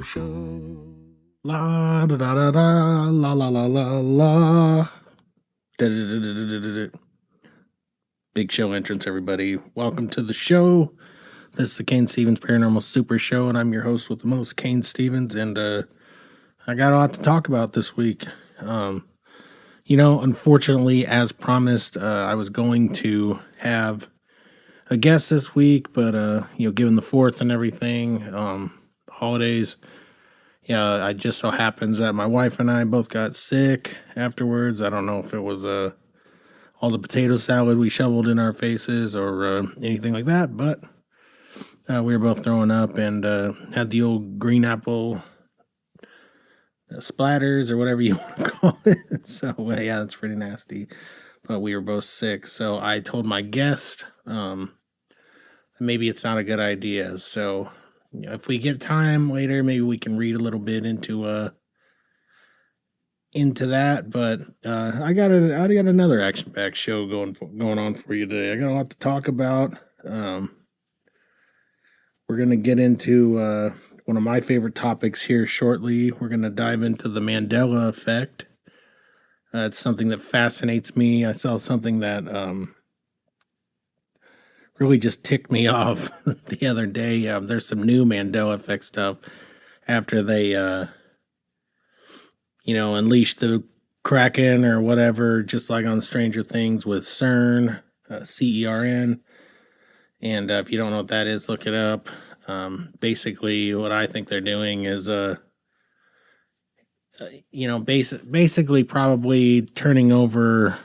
Super Show. La da da da da la la la la la. Big show entrance, everybody. Welcome to the show. This is the Kane Stevens Paranormal Super Show, and I'm your host with the most, Kane Stevens, and I got a lot to talk about this week. Unfortunately, as promised, I was going to have a guest this week, but given the 4th and everything, holidays, yeah, it just so happens that my wife and I both got sick afterwards. I don't know if it was all the potato salad we shoveled in our faces or anything like that, but we were both throwing up and had the old green apple splatters or whatever you want to call it. So, yeah, that's pretty nasty. But we were both sick. So I told my guest maybe it's not a good idea. So if we get time later, maybe we can read a little bit into that. But I got another action-packed show going on for you today. I got a lot to talk about. We're gonna get into one of my favorite topics here shortly. We're gonna dive into the Mandela Effect. It's something that fascinates me. I saw something that really just ticked me off the other day. There's some new Mandela Effect stuff after they, unleashed the Kraken or whatever, just like on Stranger Things with CERN, CERN. And if you don't know what that is, look it up. Basically, what I think they're doing is, basically probably turning over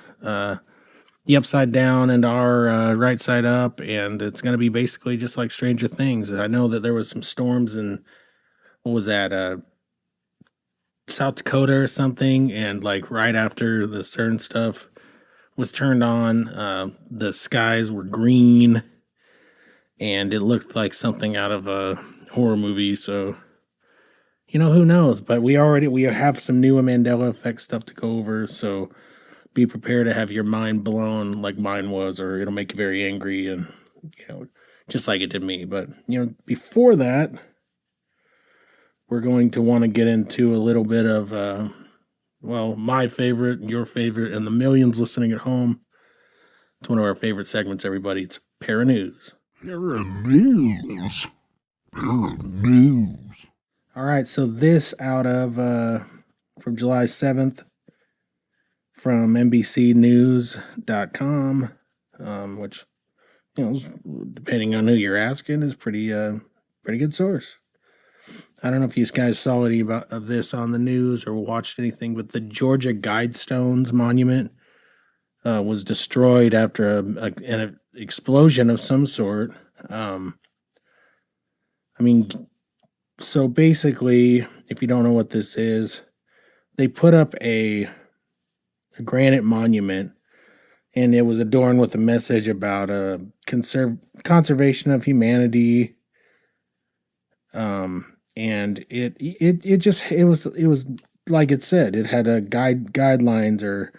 the upside down and our right side up, and it's going to be basically just like Stranger Things. I know that there was some storms in, what was that, South Dakota or something, and like right after the CERN stuff was turned on, the skies were green, and it looked like something out of a horror movie. So, who knows? But we have some new Mandela Effect stuff to go over, so be prepared to have your mind blown like mine was, or it'll make you very angry, and just like it did me. But before that, we're going to want to get into a little bit of my favorite, your favorite, and the millions listening at home. It's one of our favorite segments, everybody. It's Paranews. Paranews. Paranews. All right, so this out of from July 7th from NBCnews.com, which, depending on who you're asking, is pretty good source. I don't know if you guys saw any of this on the news or watched anything, but the Georgia Guidestones Monument was destroyed after an explosion of some sort. So basically, if you don't know what this is, they put up a granite monument, and it was adorned with a message about conservation of humanity. And it was like it said, it had a guidelines or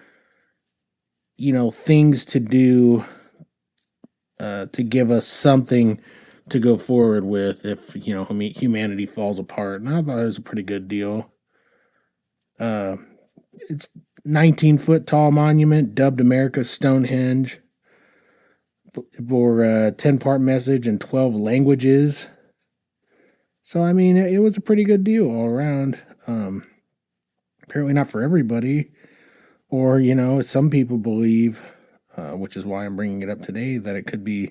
things to do to give us something to go forward with if humanity falls apart. And I thought it was a pretty good deal. It's 19-foot tall monument dubbed America's Stonehenge, for a 10-part message in 12 languages. So, it was a pretty good deal all around. Apparently not for everybody. Or, some people believe, which is why I'm bringing it up today, that it could be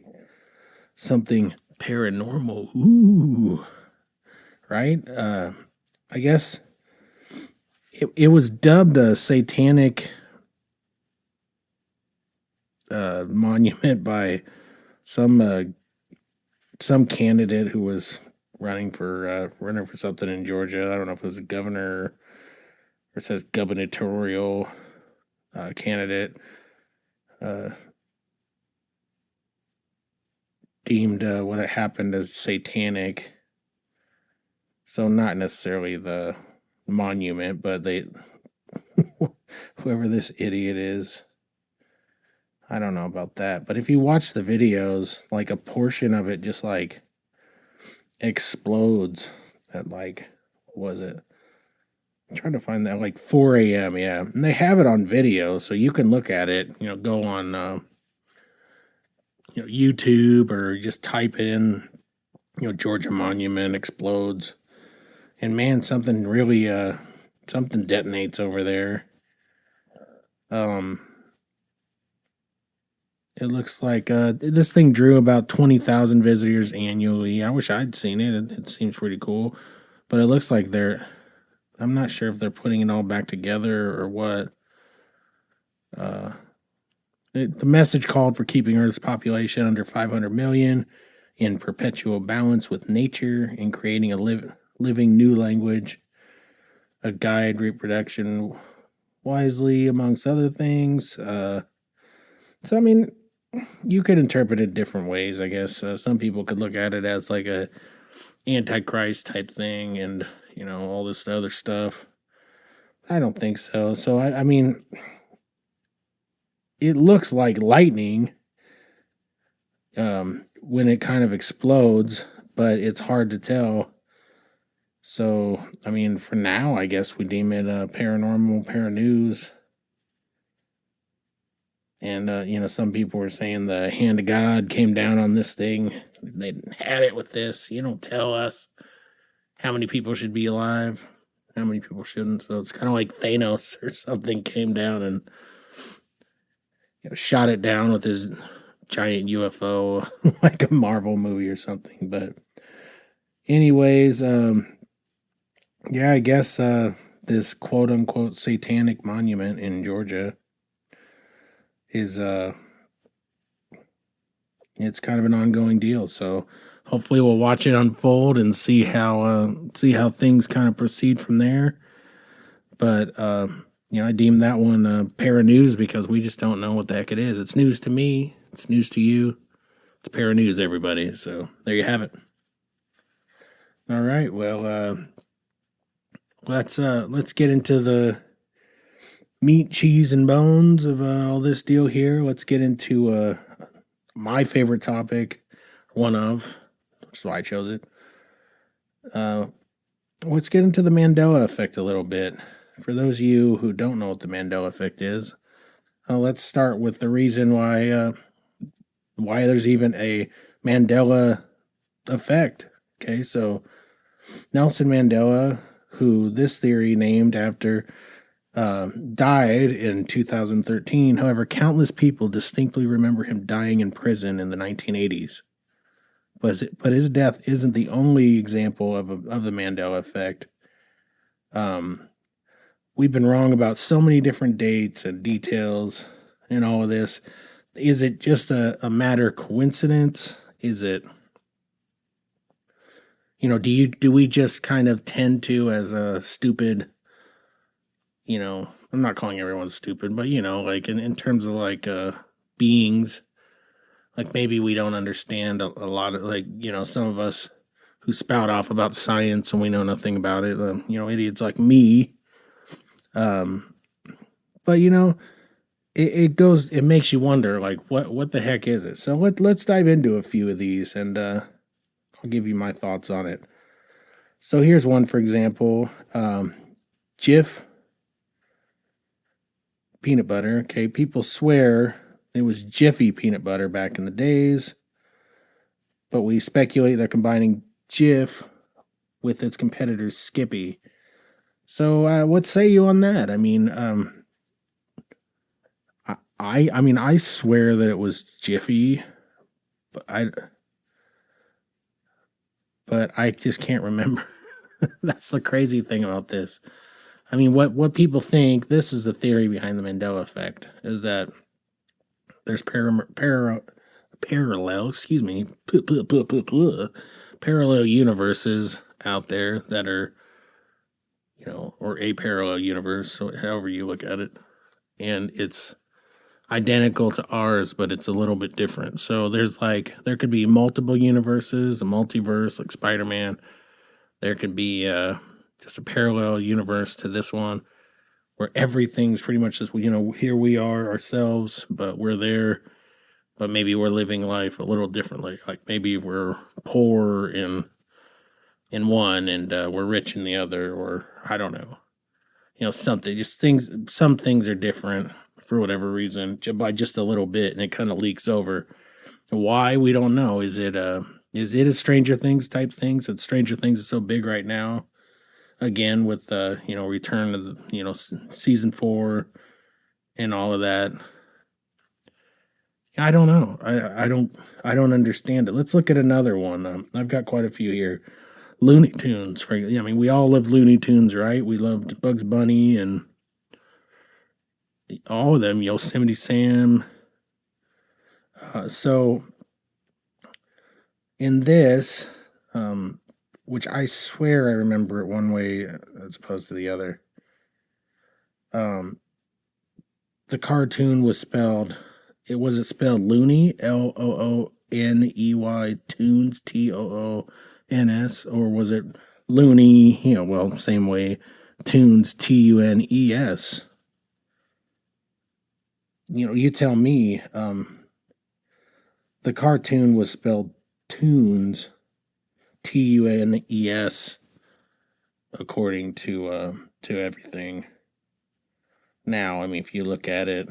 something paranormal. Ooh. Right? I guess it was dubbed a Satanic monument by some candidate who was running for something in Georgia. I don't know if it was a governor or it says gubernatorial candidate, deemed what had happened as satanic. So not necessarily the monument, but whoever this idiot is, I don't know about that. But if you watch the videos, a portion of it just explodes at was it? I'm trying to find that, like 4 a.m. Yeah, and they have it on video, so you can look at it. Go on YouTube or just type in Georgia Monument explodes, and man, something really something detonates over there. It looks like this thing drew about 20,000 visitors annually. I wish I'd seen it. It seems pretty cool, but it looks like I'm not sure if they're putting it all back together or what. The message called for keeping Earth's population under 500 million in perpetual balance with nature and creating a living new language, a guide reproduction wisely, amongst other things. So, I mean, you could interpret it different ways, I guess. Some people could look at it as like a antichrist type thing and, all this other stuff. I don't think so. So, I mean, it looks like lightning when it kind of explodes, but it's hard to tell. So, I mean, for now, I guess we deem it paranormal, paranews. And, some people were saying the hand of God came down on this thing. They had it with this. You don't tell us how many people should be alive, how many people shouldn't. So it's kind of like Thanos or something came down and shot it down with his giant UFO, like a Marvel movie or something. But anyways, yeah, I guess this quote unquote satanic monument in Georgia is it's kind of an ongoing deal. So hopefully we'll watch it unfold and see how things kind of proceed from there. But I deem that one paranews because we just don't know what the heck it is. It's news to me. It's news to you. It's paranews, everybody. So there you have it. All right. Well, let's get into the meat, cheese, and bones of all this deal here. Let's get into my favorite topic, one of, which is why I chose it. Let's get into the Mandela Effect a little bit. For those of you who don't know what the Mandela Effect is, let's start with the reason why there's even a Mandela Effect. Okay, so Nelson Mandela, who this theory named after, died in 2013. However, countless people distinctly remember him dying in prison in the 1980s. But his death isn't the only example of the Mandela Effect. We've been wrong about so many different dates and details and all of this. Is it just a matter of coincidence? Is it, do we just kind of tend to, as a stupid, I'm not calling everyone stupid, but, like in terms of like beings, like maybe we don't understand a lot of, like, some of us who spout off about science and we know nothing about it, idiots like me. But it makes you wonder, like, what the heck is it? So let's dive into a few of these and I'll give you my thoughts on it. So here's one, for example, Jif peanut butter. Okay, people swear it was Jiffy peanut butter back in the days, but we speculate they're combining Jif with its competitor Skippy. So what say you on that? I mean, I swear that it was Jiffy, but I just can't remember. That's the crazy thing about this. I mean, what people think, this is the theory behind the Mandela Effect, is that there's parallel universes out there that are, or a parallel universe, so however you look at it, and it's identical to ours, but it's a little bit different. So there could be multiple universes, a multiverse like Spider-Man. There could be just a parallel universe to this one where everything's pretty much just, here we are ourselves, but we're there, but maybe we're living life a little differently. Like maybe we're poor in in one and we're rich in the other, or I don't know. Something, just things, some things are different for whatever reason, by just a little bit, and it kind of leaks over. Why, we don't know. Is it a Stranger Things type thing? Since Stranger Things is so big right now, again with return of the season 4 and all of that. I don't know. I don't understand it. Let's look at another one. I've got quite a few here. Looney Tunes. I mean, we all loved Looney Tunes, right? We loved Bugs Bunny and all of them. Yosemite Sam. So in this, which I swear I remember it one way as opposed to the other. The cartoon was spelled. Was it spelled Looney? Looney, Tunes, Toons, or was it Looney? Well, same way, Tunes, Tunes. You tell me. The cartoon was spelled Tunes, Tunes, according to everything. Now, I mean, if you look at it,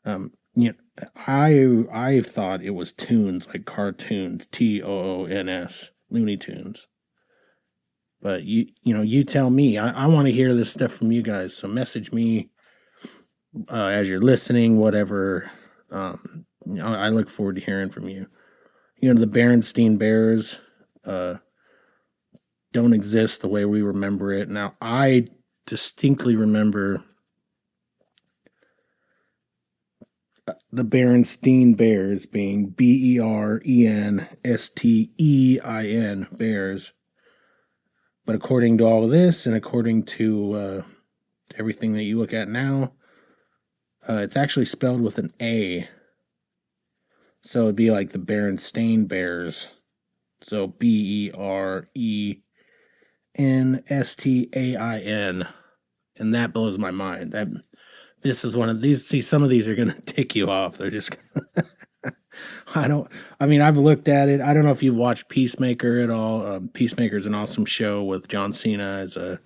I thought it was tunes, like cartoons, Toons, Looney Tunes. But you tell me. I want to hear this stuff from you guys. So message me as you're listening, whatever. I look forward to hearing from you. The Berenstein Bears don't exist the way we remember it. Now, I distinctly remember the Berenstein Bears being Berenstein Bears. But according to all of this, and according to everything that you look at now, it's actually spelled with an A. So it'd be like the Berenstain Bears. So Berenstain. And that blows my mind. This is one of these. See, some of these are going to tick you off. They're just. I've looked at it. I don't know if you've watched Peacemaker at all. Peacemaker's an awesome show with John Cena as a,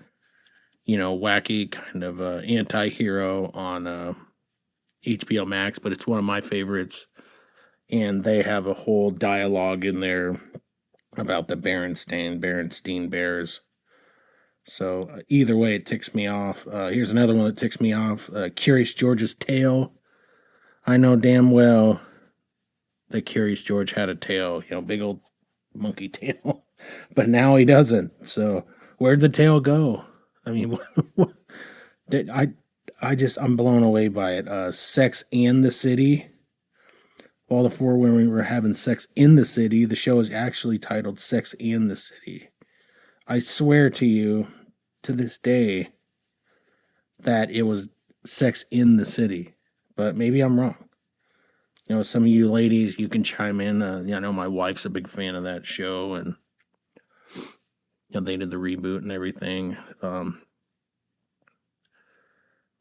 wacky kind of anti-hero on HBO Max, but it's one of my favorites. And they have a whole dialogue in there about the Berenstein Bears. So either way, it ticks me off. Here's another one that ticks me off. Curious George's tail. I know damn well that Curious George had a tail, big old monkey tail. But now he doesn't. So where'd the tail go? I mean, I'm blown away by it. Sex and the City. All the 4 women were having sex in the city. The show is actually titled Sex and the City. I swear to you, to this day, that it was Sex in the City. But maybe I'm wrong. Some of you ladies, you can chime in. I know my wife's a big fan of that show, and they did the reboot and everything.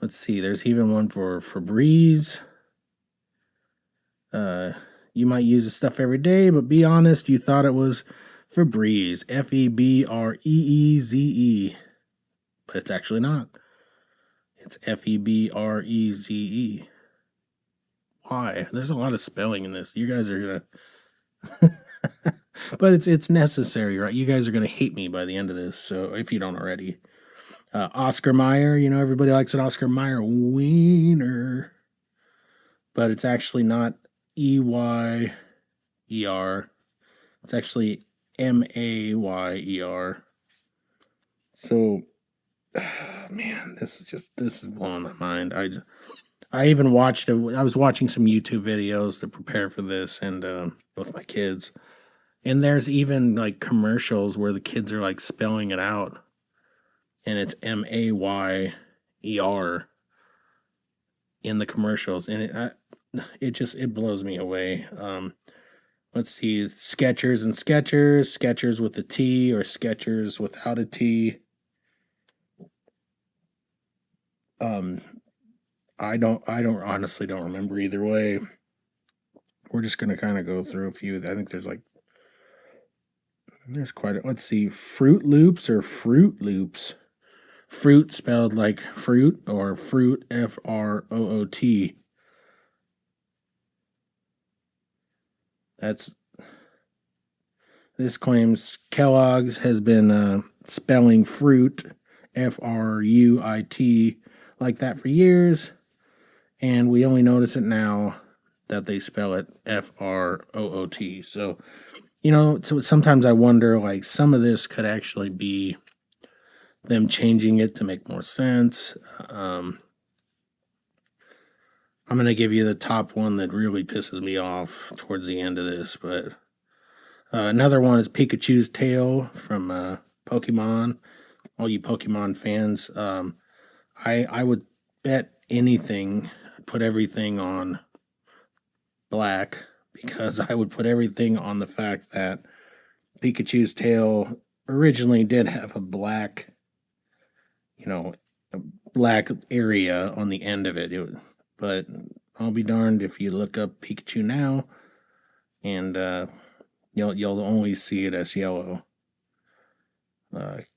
Let's see. There's even one for Febreze. You might use this stuff every day, but be honest, you thought it was Febreze, Febreeze, but it's actually not. It's Febreze. Why? There's a lot of spelling in this. You guys are gonna, but it's necessary, right? You guys are gonna hate me by the end of this. So if you don't already, Oscar Mayer, everybody likes an Oscar Mayer wiener, but it's actually not Eyer. It's actually Mayer. So, man, this is blowing my mind. I even I was watching some YouTube videos to prepare for this, and with my kids, and there's even like commercials where the kids are like spelling it out, and it's Mayer in the commercials, and it blows me away. Let's see, Skechers and Skechers with a T, or Skechers without a T. I honestly don't remember either way. We're just gonna kind of go through a few. I think there's like There's quite a, let's see, Fruit Loops or Fruit Loops. Fruit spelled like fruit or fruit, F-R-O-O-T. That's, this claims Kellogg's has been spelling fruit, F-R-U-I-T, like that for years, and we only notice it now that they spell it F-R-O-O-T. So, so sometimes I wonder, like, some of this could actually be them changing it to make more sense. I'm going to give you the top one that really pisses me off towards the end of this, but another one is Pikachu's tail from Pokemon. All you Pokemon fans, I would bet anything, put everything on black, because I would put everything on the fact that Pikachu's tail originally did have a black, a black area on the end of it. But I'll be darned if you look up Pikachu now, and you'll only see it as yellow.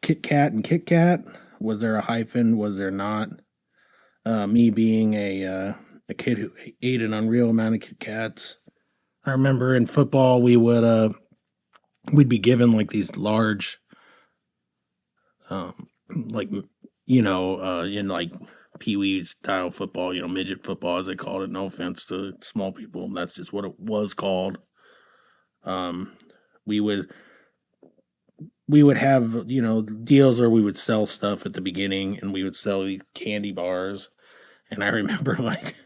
Kit Kat and Kit Kat. Was there a hyphen? Was there not? Me being a kid who ate an unreal amount of Kit Kats, I remember in football we'd be given like these large, like in like Pee Wee style football, midget football as they called it. No offense to small people, that's just what it was called. We would have deals where we would sell stuff at the beginning, and we would sell candy bars. And I remember like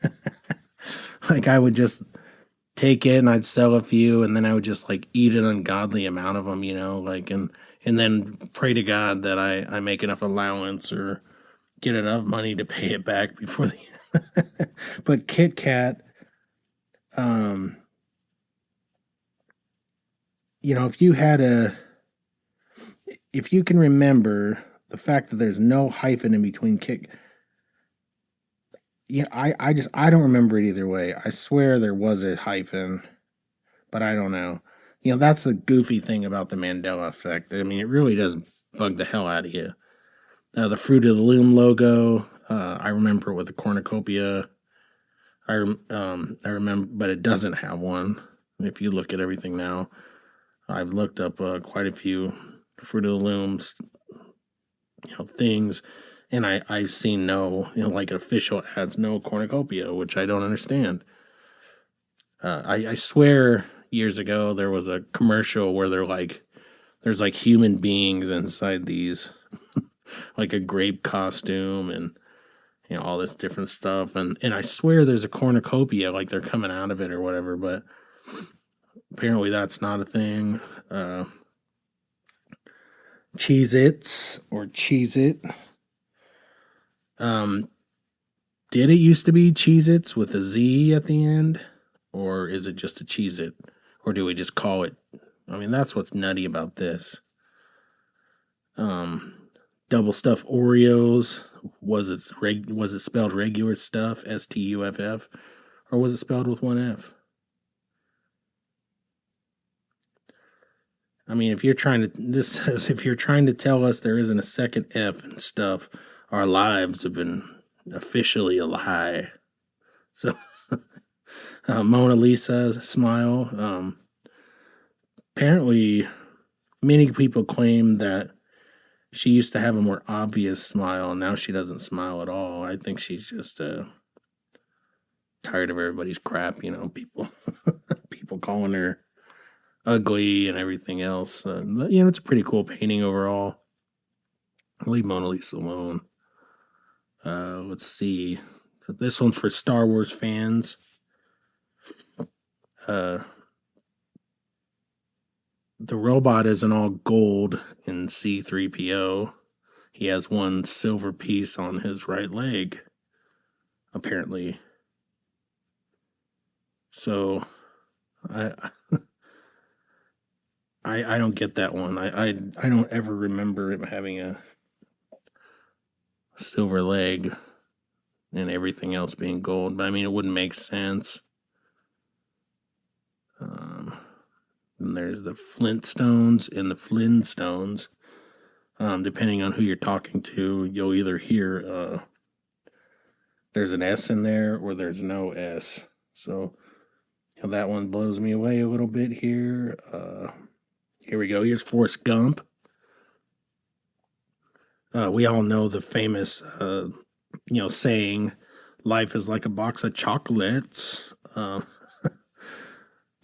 I would just take it and I'd sell a few, and then I would just like eat an ungodly amount of them, and then pray to God that I make enough allowance or get enough money to pay it back before the but Kit Kat, if you can remember the fact that there's no hyphen in between I don't remember it either way. I swear there was a hyphen, but I don't know. That's the goofy thing about the Mandela Effect. I mean, it really does bug the hell out of you. The Fruit of the Loom logo, I remember it with the cornucopia. I remember, but it doesn't have one. If you look at everything now, I've looked up quite a few Fruit of the Looms, things, and I've seen no, like official ads, no cornucopia, which I don't understand. I swear years ago there was a commercial where there's like human beings inside these, like a grape costume and all this different stuff, and I swear there's a cornucopia, like they're coming out of it or whatever, but apparently that's not a thing. Cheez-Its or Cheez-It. Did it used to be Cheez-Its with a Z at the end? Or is it just a Cheez-It? Or do we just call it? I mean, that's what's nutty about this. Double stuffed Oreos. Was it spelled regular stuff, S-T-U-F-F? Or was it spelled with one F? I mean, if you're trying to tell us there isn't a second F and stuff, our lives have been officially a lie. So, Mona Lisa smile. Apparently, many people claim that she used to have a more obvious smile, and now she doesn't smile at all. I think she's just tired of everybody's crap. People calling her ugly and everything else. But, it's a pretty cool painting overall. I'll leave Mona Lisa alone. Let's see. So this one's for Star Wars fans. The robot isn't all gold in C-3PO. He has one silver piece on his right leg, apparently. So, I don't get that one. I don't ever remember him having a silver leg and everything else being gold. But I mean, it wouldn't make sense. And there's the Flintstones and the Flintstones. Depending on who you're talking to, you'll either hear there's an S in there or there's no S. So that one blows me away a little bit here. Here we go. Here's Forrest Gump. We all know the famous, saying, "Life is like a box of chocolates."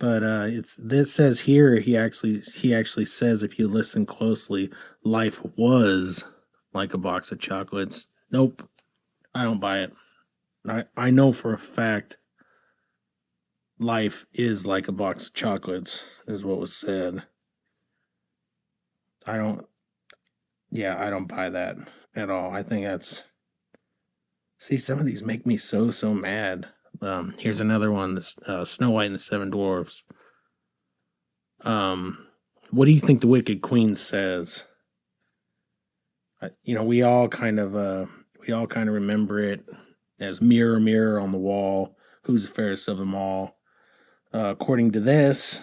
But this says here he actually says, if you listen closely, life was like a box of chocolates. Nope, I don't buy it. I know for a fact life is like a box of chocolates, is what was said. I don't buy that at all. I think that's, see, some of these make me so mad. Here's another one, this Snow White and the Seven Dwarfs. What do you think the Wicked Queen says? We all kind of remember it as mirror, mirror on the wall, who's the fairest of them all? According to this,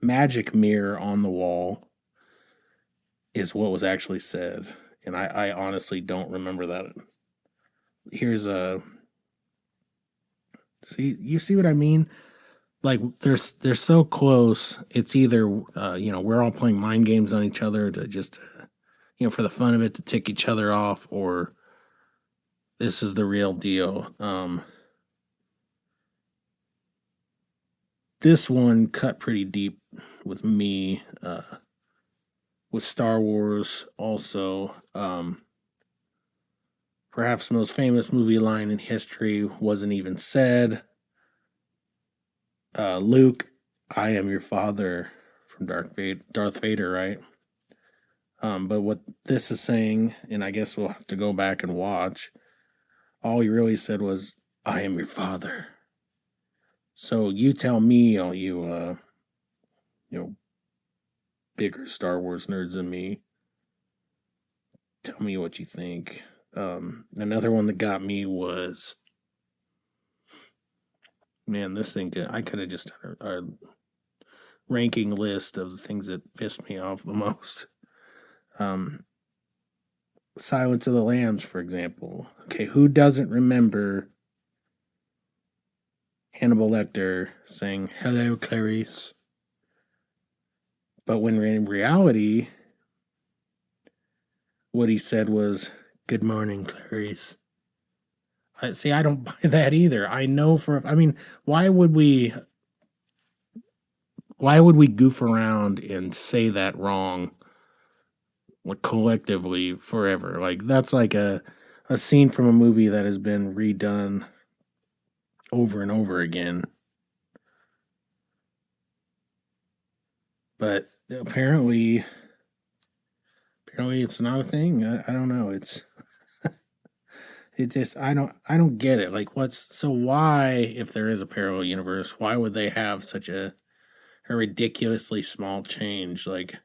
magic mirror on the wall is what was actually said, and I honestly don't remember that. Here's you see what I mean? Like, they're so close. It's either we're all playing mind games on each other to just for the fun of it, to tick each other off, or this is the real deal. This one cut pretty deep with me, with Star Wars also. Perhaps the most famous movie line in history wasn't even said. Luke, I am your father, from Darth Vader, right? But what this is saying, and I guess we'll have to go back and watch, all he really said was, I am your father. So you tell me, all you, bigger Star Wars nerds than me, tell me what you think. Another one that got me was, man, this thing, I could have just done a ranking list of the things that pissed me off the most. Silence of the Lambs, for example. Okay, who doesn't remember Hannibal Lecter saying, "Hello, Clarice"? But when in reality, what he said was, "Good morning, Clarice." I don't buy that either. I know why would we goof around and say that wrong, like, collectively forever? Like, that's like a scene from a movie that has been redone over and over again. But apparently it's not a thing. I don't know. It's it just, I don't get it. Like, why, if there is a parallel universe, why would they have such a ridiculously small change? Like,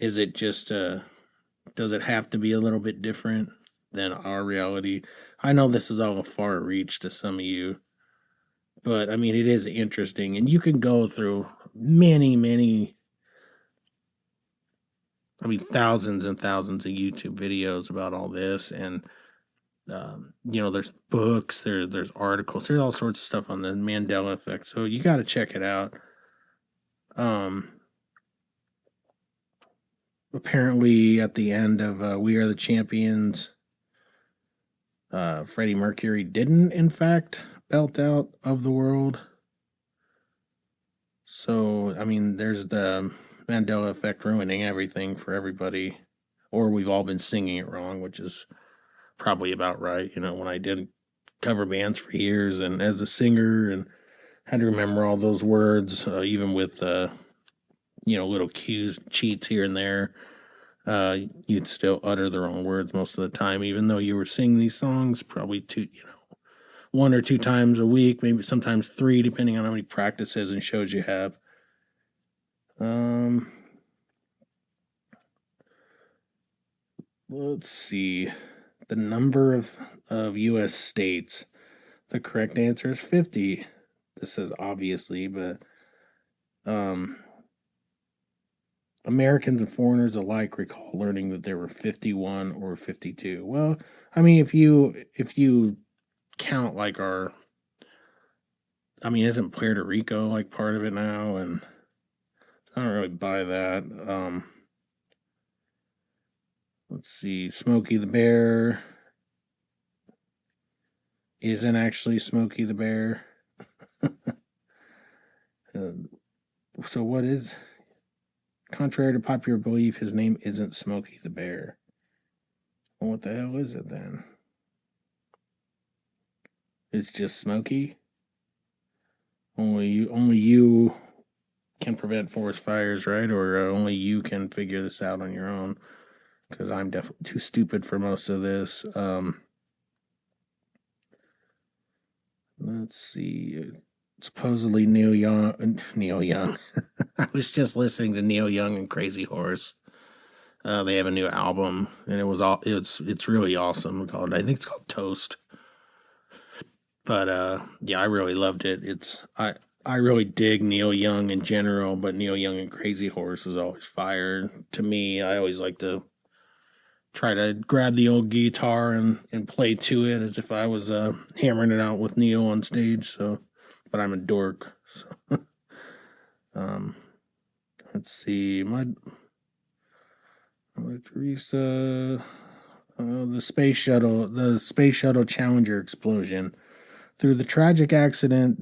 is it just does it have to be a little bit different than our reality? I know this is all a far reach to some of you, but I mean, it is interesting, and you can go through many, thousands and thousands of YouTube videos about all this, and there's books, there's articles, there's all sorts of stuff on the Mandela Effect, so you got to check it out. Apparently, at the end of We Are the Champions, Freddie Mercury didn't, in fact, belt out of the world. So, I mean, there's the Mandela Effect ruining everything for everybody. Or we've all been singing it wrong, which is probably about right. When I did cover bands for years and as a singer and had to remember all those words, even with, little cues, cheats here and there, you'd still utter the wrong words most of the time, even though you were singing these songs probably one or two times a week, maybe sometimes three, depending on how many practices and shows you have. Let's see. The number of U.S. states. The correct answer is 50. This is obviously, but Americans and foreigners alike recall learning that there were 51 or 52. Well, I mean, if you count like our, I mean, isn't Puerto Rico like part of it now? And I don't really buy that. Let's see, Smokey the Bear isn't actually Smokey the Bear. uh, so what is? Contrary to popular belief, his name isn't Smokey the Bear. Well, what the hell is it then? It's just Smokey. Only you can prevent forest fires, right? Or only you can figure this out on your own. Because I'm definitely too stupid for most of this. Let's see. Supposedly Neil Young. I was just listening to Neil Young and Crazy Horse. They have a new album, and it's really awesome. I think it's called Toast. But yeah, I really loved it. I really dig Neil Young in general, but Neil Young and Crazy Horse is always fire to me. I always like to try to grab the old guitar and play to it as if I was hammering it out with Neil on stage. So, but I'm a dork. So. um, let's see, Teresa, the space shuttle Challenger explosion. Though the tragic accident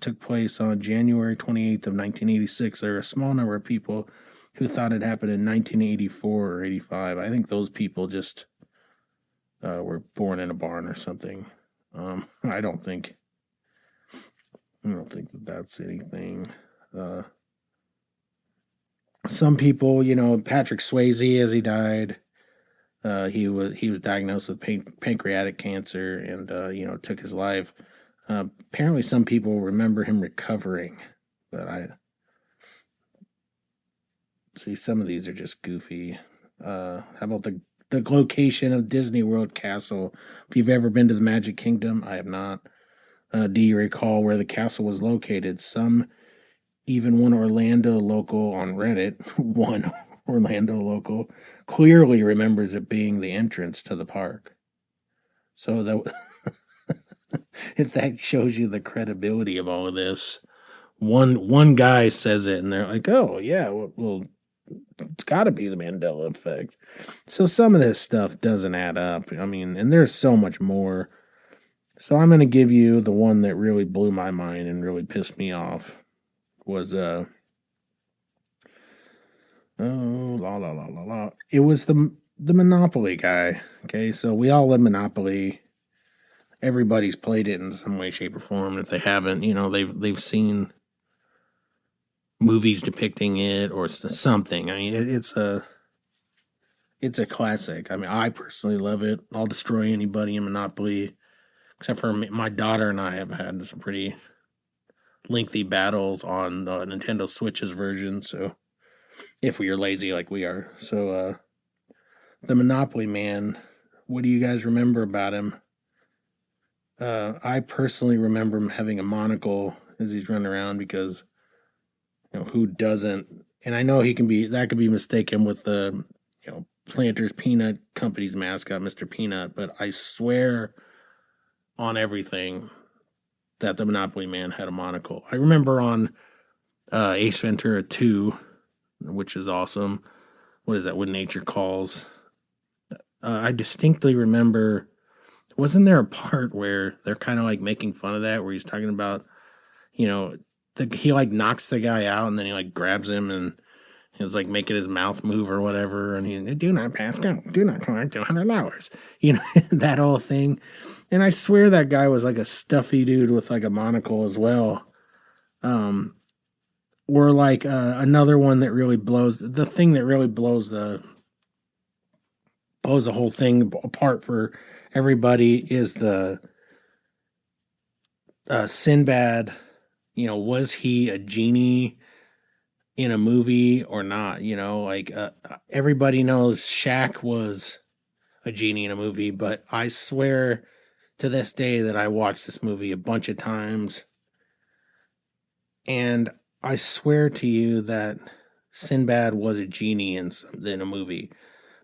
took place on January 28th of 1986, there are a small number of people who thought it happened in 1984 or 85. I think those people just were born in a barn or something. I don't think that that's anything. Some people, Patrick Swayze, as he died, he was diagnosed with pancreatic cancer and took his life. Apparently, some people remember him recovering, but I see some of these are just goofy. How about the location of Disney World Castle? If you've ever been to the Magic Kingdom, I have not. Do you recall where the castle was located? Even one Orlando local on Reddit, one Orlando local, clearly remembers it being the entrance to the park. So that if that shows you the credibility of all of this, one guy says it, and they're like, "Oh yeah, well it's got to be the Mandela Effect." So some of this stuff doesn't add up. I mean, and there's so much more. So I'm going to give you the one that really blew my mind and really pissed me off. Was oh la la la la la. It was the Monopoly guy. Okay, so we all love Monopoly. Everybody's played it in some way, shape, or form. If they haven't, they've seen movies depicting it or something. I mean, it's a classic. I mean, I personally love it. I'll destroy anybody in Monopoly, except for my daughter and I have had some pretty lengthy battles on the Nintendo Switch's version. So, if we are lazy like we are, so the Monopoly man. What do you guys remember about him? I personally remember him having a monocle as he's running around because, who doesn't? And I know that could be mistaken with the, Planters Peanut Company's mascot, Mr. Peanut, but I swear on everything that the Monopoly man had a monocle. I remember on Ace Ventura 2, which is awesome. What is that? When Nature Calls. I distinctly remember, wasn't there a part where they're kind of like making fun of that, where he's talking about, he like knocks the guy out and then he like grabs him and he was like making his mouth move or whatever, and he do not pass go, do not collect $200, that whole thing. And I swear that guy was like a stuffy dude with like a monocle as well. Or like another one that really blows the whole thing apart for everybody is the Sinbad. Was he a genie in a movie or not? Everybody knows Shaq was a genie in a movie, but I swear to this day that I watched this movie a bunch of times, and I swear to you that Sinbad was a genie in a movie,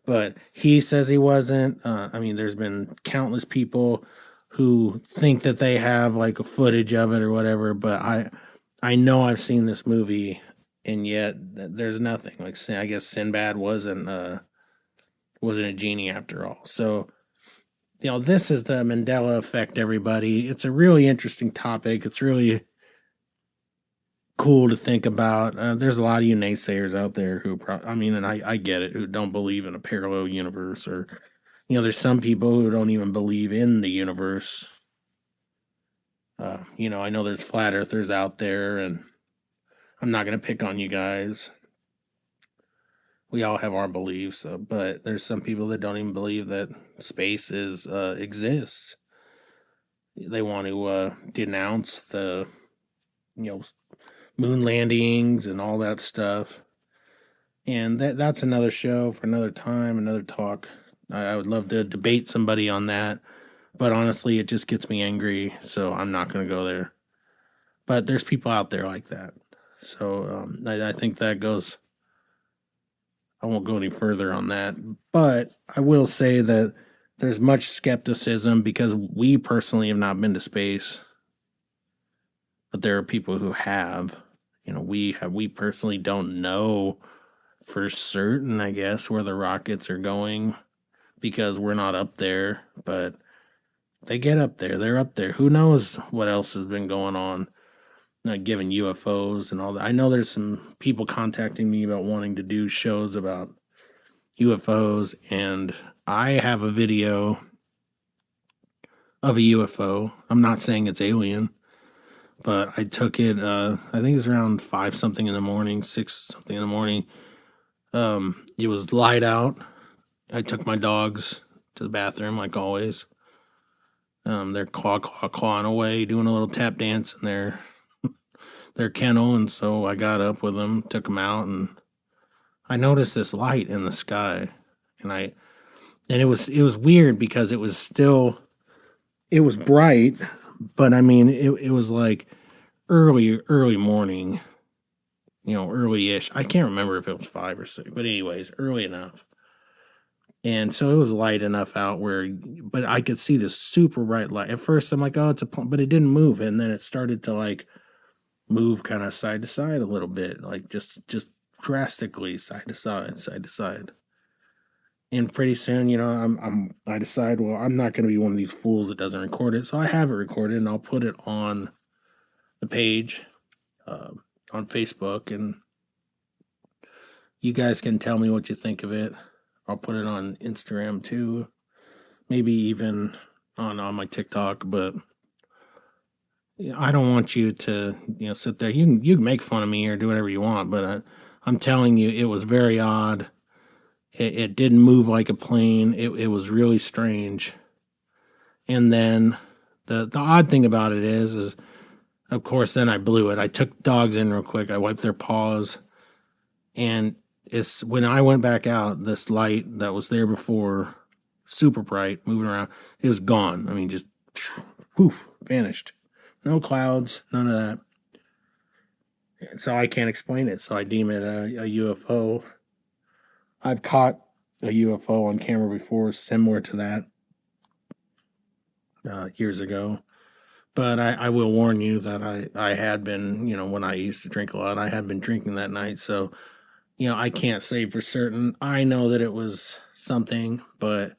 but he says he wasn't. I mean, there's been countless people who think that they have like a footage of it or whatever, but I know I've seen this movie, and yet there's nothing. Like, I guess Sinbad wasn't a genie after all. So, this is the Mandela Effect, everybody. It's a really interesting topic. It's really cool to think about. There's a lot of you naysayers out there who, and I get it, who don't believe in a parallel universe, or, there's some people who don't even believe in the universe. I know there's flat earthers out there, and I'm not going to pick on you guys. We all have our beliefs, but there's some people that don't even believe that space exists. They want to denounce the, moon landings and all that stuff. And that's another show for another time, another talk. I would love to debate somebody on that, but honestly, it just gets me angry, so I'm not going to go there. But there's people out there like that. So I think that goes... I won't go any further on that, but I will say that there's much skepticism because we personally have not been to space, but there are people who have. We personally don't know for certain, I guess, where the rockets are going because we're not up there, but they get up there. They're up there. Who knows what else has been going on? Given UFOs and all that. I know there's some people contacting me about wanting to do shows about UFOs, and I have a video of a UFO. I'm not saying it's alien, but I took it, I think it was around 5 something in the morning, 6 something in the morning. It was light out. I took my dogs to the bathroom like always. They're clawing away, doing a little tap dance in their kennel, and so I got up with them, took them out, and I noticed this light in the sky, and it was weird because it was bright, but I mean it was like early morning, early-ish. I can't remember if it was 5 or 6, but anyways, early enough. And so it was light enough out but I could see this super bright light. At first I'm like, oh, it's but it didn't move, and then it started to like move kind of side to side a little bit, like just drastically side to side. And pretty soon, I decide, well, I'm not going to be one of these fools that doesn't record it. So I have it recorded, and I'll put it on the page on Facebook, and you guys can tell me what you think of it. I'll put it on Instagram too, maybe even on my TikTok, but I don't want you to, sit there. You can make fun of me or do whatever you want, but I'm telling you, it was very odd. It didn't move like a plane. It was really strange. And then the odd thing about it is of course, then I blew it. I took dogs in real quick. I wiped their paws, and it's when I went back out, this light that was there before, super bright, moving around, it was gone. I mean, just poof, vanished. No clouds, none of that. So I can't explain it. So I deem it a UFO. I've caught a UFO on camera before, similar to that, years ago. But I will warn you that I had been, when I used to drink a lot, I had been drinking that night. So, I can't say for certain. I know that it was something, but,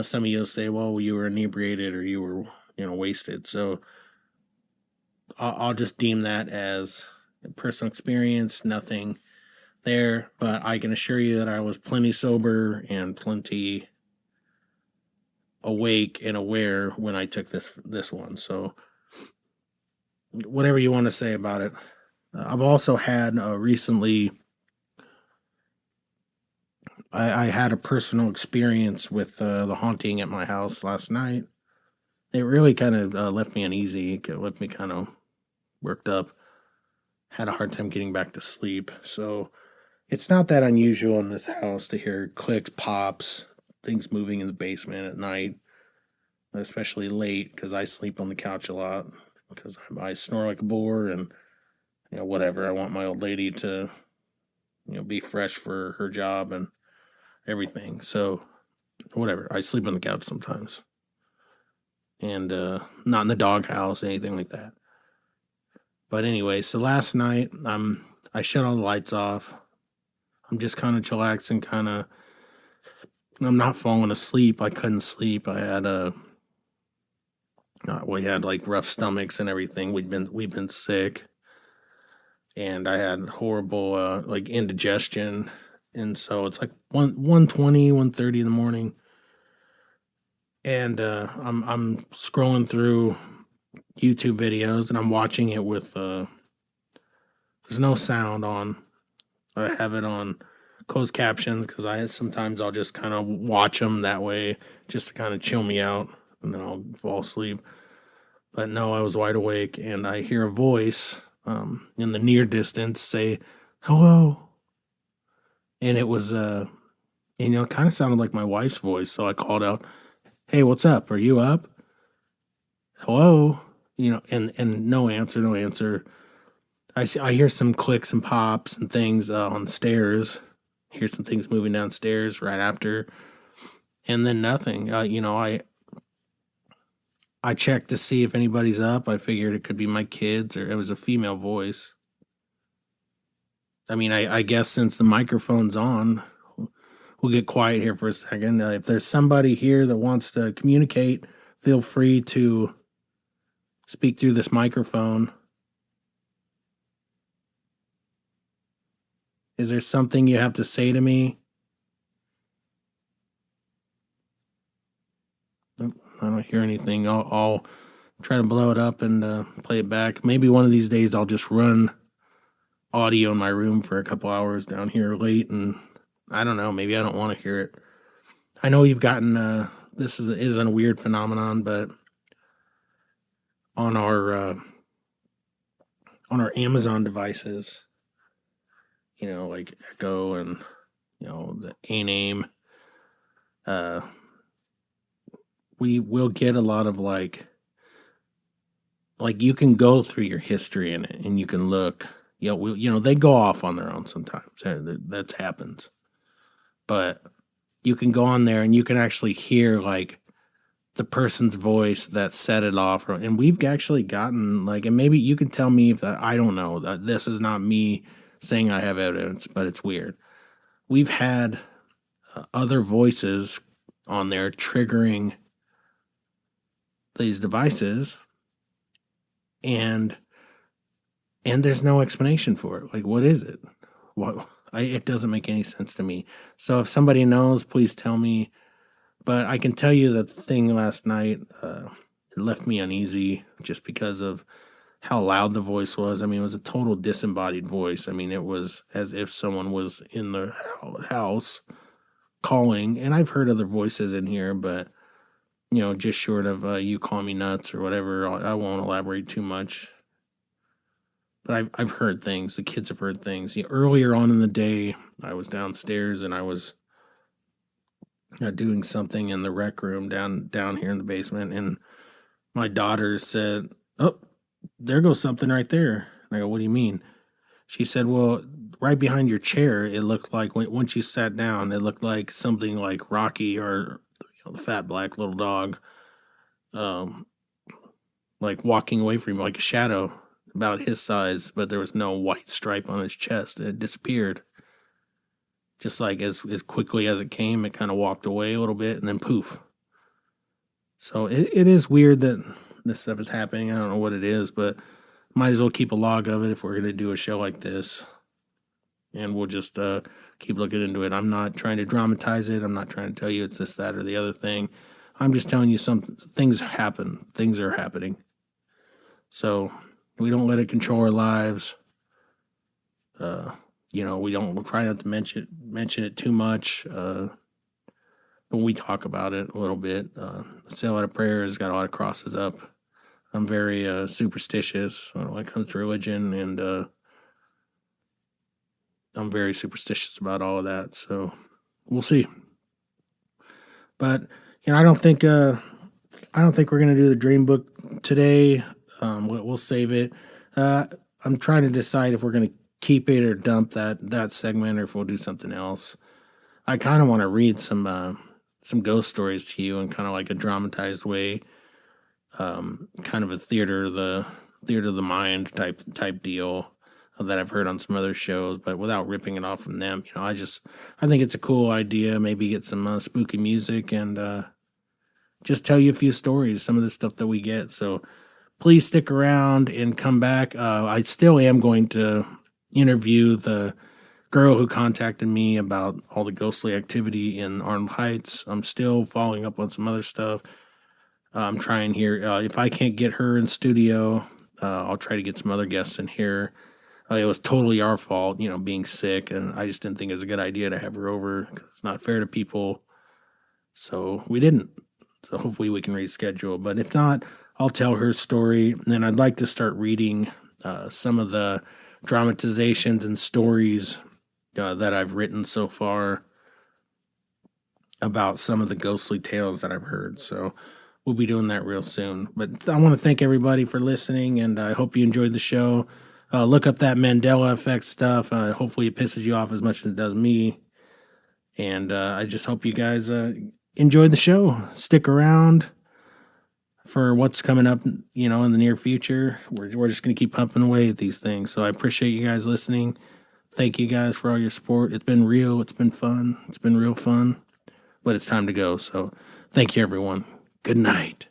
some of you will say, well, you were inebriated or you were, wasted. So I'll just deem that as a personal experience, nothing there. But I can assure you that I was plenty sober and plenty awake and aware when I took this one. So whatever you want to say about it. I've also had recently, I had a personal experience with the haunting at my house last night. It really kind of left me uneasy. It left me kind of worked up. Had a hard time getting back to sleep. So it's not that unusual in this house to hear clicks, pops, things moving in the basement at night, especially late because I sleep on the couch a lot because I snore like a boar and whatever. I want my old lady to be fresh for her job and everything. So whatever, I sleep on the couch sometimes, and not in the doghouse, anything like that. But anyway, so last night I shut all the lights off. I'm just kind of chillaxing, I'm not falling asleep. I couldn't sleep. I had we had like rough stomachs and everything. We've been sick, and I had horrible like indigestion, and so it's like 1:20, 1:30 in the morning, and I'm scrolling through YouTube videos, and I'm watching it with there's no sound on. I have it on closed captions because I'll just kind of watch them that way, just to kind of chill me out, and then I'll fall asleep. But no, I was wide awake, and I hear a voice in the near distance say, "Hello," and it was it kind of sounded like my wife's voice. So I called out, "Hey, what's up? Are you up? Hello?" And no answer, no answer. I hear some clicks and pops and things on the stairs. Hear some things moving downstairs right after, and then nothing. I checked to see if anybody's up. I figured it could be my kids, or it was a female voice. I mean, I guess since the microphone's on, we'll get quiet here for a second. If there's somebody here that wants to communicate, feel free to speak through this microphone. Is there something you have to say to me? Nope, I don't hear anything. I'll try to blow it up and play it back. Maybe one of these days I'll just run audio in my room for a couple hours down here late, and I don't know, maybe I don't want to hear it. I know you've gotten this isn't a weird phenomenon, but on our Amazon devices, like Echo and the A-Name, we will get a lot of like you can go through your history in it, and you can look. They go off on their own sometimes. That happens. But you can go on there and you can actually hear like the person's voice that set it off. And we've actually gotten like, and maybe you can tell me if I don't know, that this is not me saying I have evidence, but it's weird. We've had other voices on there triggering these devices, and there's no explanation for it. Like, what is it? It doesn't make any sense to me. So if somebody knows, please tell me. But I can tell you that the thing last night, it left me uneasy just because of how loud the voice was. I mean, it was a total disembodied voice. I mean, it was as if someone was in the house calling. And I've heard other voices in here, but, just short of you call me nuts or whatever, I won't elaborate too much. But I've heard things. The kids have heard things. Earlier on in the day, I was downstairs and I was doing something in the rec room down here in the basement, and my daughter said, "Oh, there goes something right there." And I go, "What do you mean?" She said, "Well, right behind your chair, it looked like once you sat down, it looked like something like Rocky or the fat black little dog, like walking away from him, like a shadow about his size, but there was no white stripe on his chest. It disappeared. Just like as quickly as it came, it kind of walked away a little bit, and then poof." So it is weird that this stuff is happening. I don't know what it is, but might as well keep a log of it if we're going to do a show like this. And we'll just keep looking into it. I'm not trying to dramatize it. I'm not trying to tell you it's this, that, or the other thing. I'm just telling you some things happen. Things are happening. So we don't let it control our lives. We'll try not to mention it too much. But we talk about it a little bit. Say a lot of prayers, got a lot of crosses up. I'm very superstitious when it comes to religion, and I'm very superstitious about all of that. So we'll see. But I don't think we're gonna do the dream book today. We'll save it. I'm trying to decide if we're gonna keep it or dump that segment, or if we'll do something else. I kind of want to read some ghost stories to you in kind of like a dramatized way, kind of a theater of the mind type deal that I've heard on some other shows, but without ripping it off from them. I think it's a cool idea. Maybe get some spooky music and just tell you a few stories, some of the stuff that we get. So please stick around and come back. I still am going to interview the girl who contacted me about all the ghostly activity in Arnold Heights. I'm still following up on some other stuff. I'm trying here. If I can't get her in studio, I'll try to get some other guests in here. It was totally our fault, being sick, and I just didn't think it was a good idea to have her over. 'Cause it's not fair to people. So we didn't. So hopefully we can reschedule. But if not, I'll tell her story. And then I'd like to start reading some of the dramatizations and stories that I've written so far about some of the ghostly tales that I've heard. So we'll be doing that real soon. But I want to thank everybody for listening, and I hope you enjoyed the show. Look up that Mandela Effect stuff. Hopefully it pisses you off as much as it does me. And I just hope you guys enjoyed the show. Stick around for what's coming up, in the near future. We're just going to keep pumping away at these things. So I appreciate you guys listening. Thank you guys for all your support. It's been real. It's been fun. It's been real fun. But it's time to go. So thank you, everyone. Good night.